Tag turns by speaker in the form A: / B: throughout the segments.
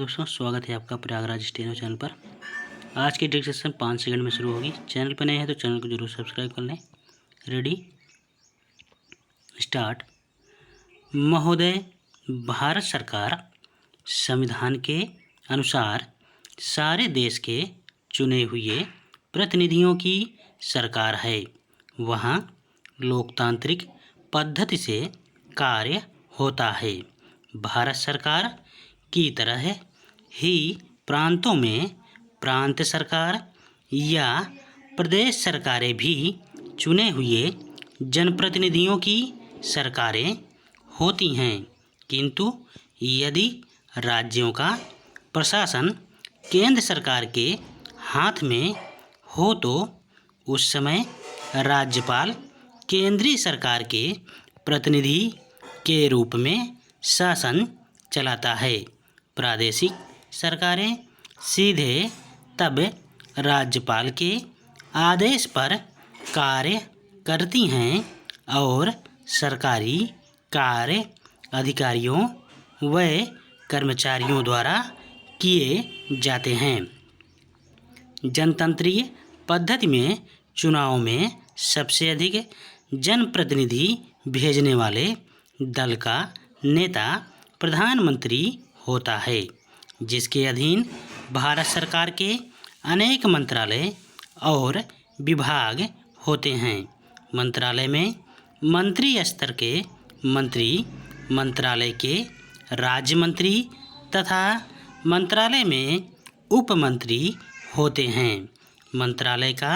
A: दोस्तों स्वागत है आपका प्रयागराज स्टेनो चैनल पर। आज की डिस्कशन 5 सेकंड में शुरू होगी। चैनल पर नए हैं तो चैनल को जरूर सब्सक्राइब कर लें। Ready start. महोदय, भारत सरकार संविधान के अनुसार सारे देश के चुने हुए प्रतिनिधियों की सरकार है। वहाँ लोकतांत्रिक पद्धति से कार्य होता है। भारत सरकार की तरह ही प्रांतों में प्रांत सरकार या प्रदेश सरकारें भी चुने हुए जनप्रतिनिधियों की सरकारें होती हैं, किंतु यदि राज्यों का प्रशासन केंद्र सरकार के हाथ में हो तो उस समय राज्यपाल केंद्रीय सरकार के प्रतिनिधि के रूप में शासन चलाता है। प्रादेशिक सरकारें सीधे तब राज्यपाल के आदेश पर कार्य करती हैं और सरकारी कार्य अधिकारियों व कर्मचारियों द्वारा किए जाते हैं। जनतंत्रीय पद्धति में चुनाव में सबसे अधिक जनप्रतिनिधि भेजने वाले दल का नेता प्रधानमंत्री होता है, जिसके अधीन भारत सरकार के अनेक मंत्रालय और विभाग होते हैं। मंत्रालय में मंत्री स्तर के मंत्री, मंत्रालय के राज्य मंत्री तथा मंत्रालय में उप मंत्री होते हैं। मंत्रालय का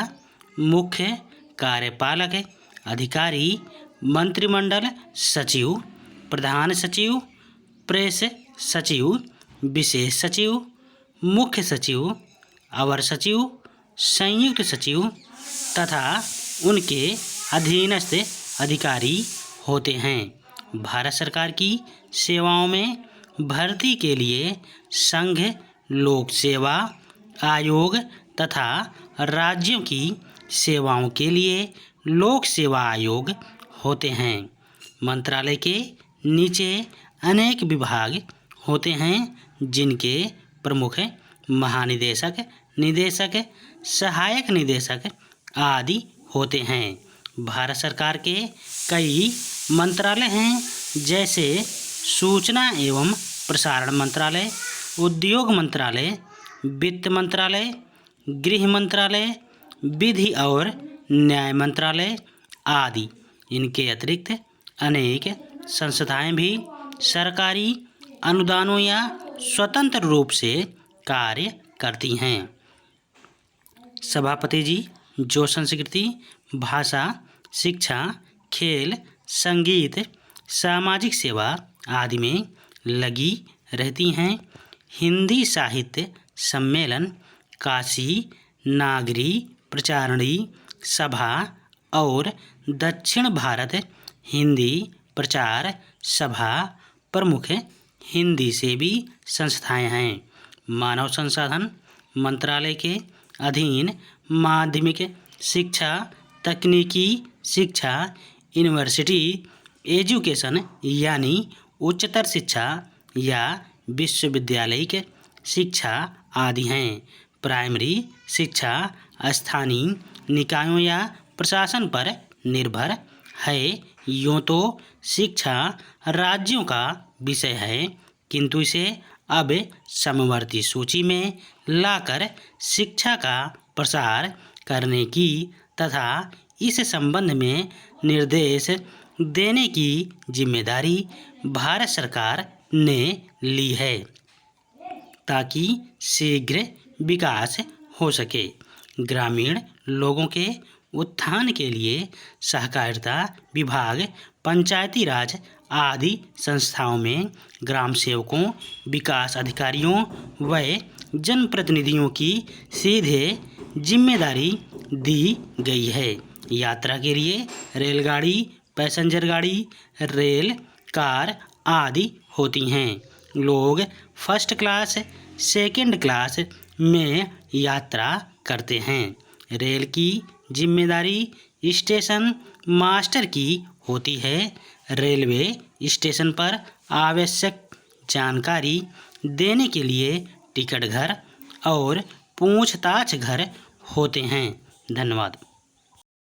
A: मुख्य कार्यपालक अधिकारी मंत्रिमंडल सचिव, प्रधान सचिव, प्रेस सचिव, विशेष सचिव, मुख्य सचिव, अवर सचिव, संयुक्त सचिव तथा उनके अधीनस्थ अधिकारी होते हैं। भारत सरकार की सेवाओं में भर्ती के लिए संघ लोक सेवा आयोग तथा राज्यों की सेवाओं के लिए लोक सेवा आयोग होते हैं। मंत्रालय के नीचे अनेक विभाग होते हैं, जिनके प्रमुख महानिदेशक, निदेशक, सहायक निदेशक आदि होते हैं। भारत सरकार के कई मंत्रालय हैं, जैसे सूचना एवं प्रसारण मंत्रालय, उद्योग मंत्रालय, वित्त मंत्रालय, गृह मंत्रालय, विधि और न्याय मंत्रालय आदि। इनके अतिरिक्त अनेक संस्थाएं भी सरकारी अनुदानों या स्वतंत्र रूप से कार्य करती हैं। सभापति जी जो संस्कृति, भाषा, शिक्षा, खेल, संगीत, सामाजिक सेवा आदि में लगी रहती हैं। हिंदी साहित्य सम्मेलन, काशी नागरी प्रचारणी सभा और दक्षिण भारत हिंदी प्रचार सभा प्रमुख हिंदी से भी संस्थाएं हैं। मानव संसाधन मंत्रालय के अधीन माध्यमिक शिक्षा, तकनीकी शिक्षा, यूनिवर्सिटी एजुकेशन यानी उच्चतर शिक्षा या विश्वविद्यालयिक शिक्षा आदि हैं। प्राइमरी शिक्षा स्थानीय निकायों या प्रशासन पर निर्भर है। यूँ तो शिक्षा राज्यों का विषय है, किंतु इसे अब समवर्ती सूची में लाकर शिक्षा का प्रसार करने की तथा इस संबंध में निर्देश देने की जिम्मेदारी भारत सरकार ने ली है, ताकि शीघ्र विकास हो सके। ग्रामीण लोगों के उत्थान के लिए सहकारिता विभाग, पंचायती राज आदि संस्थाओं में ग्राम सेवकों, विकास अधिकारियों व जनप्रतिनिधियों की सीधे जिम्मेदारी दी गई है। यात्रा के लिए रेलगाड़ी, पैसेंजर गाड़ी, रेल कार आदि होती हैं। लोग फर्स्ट क्लास, सेकंड क्लास में यात्रा करते हैं। रेल की जिम्मेदारी स्टेशन मास्टर की होती है। रेलवे स्टेशन पर आवश्यक जानकारी देने के लिए टिकट घर और पूछताछ घर होते हैं। धन्यवाद।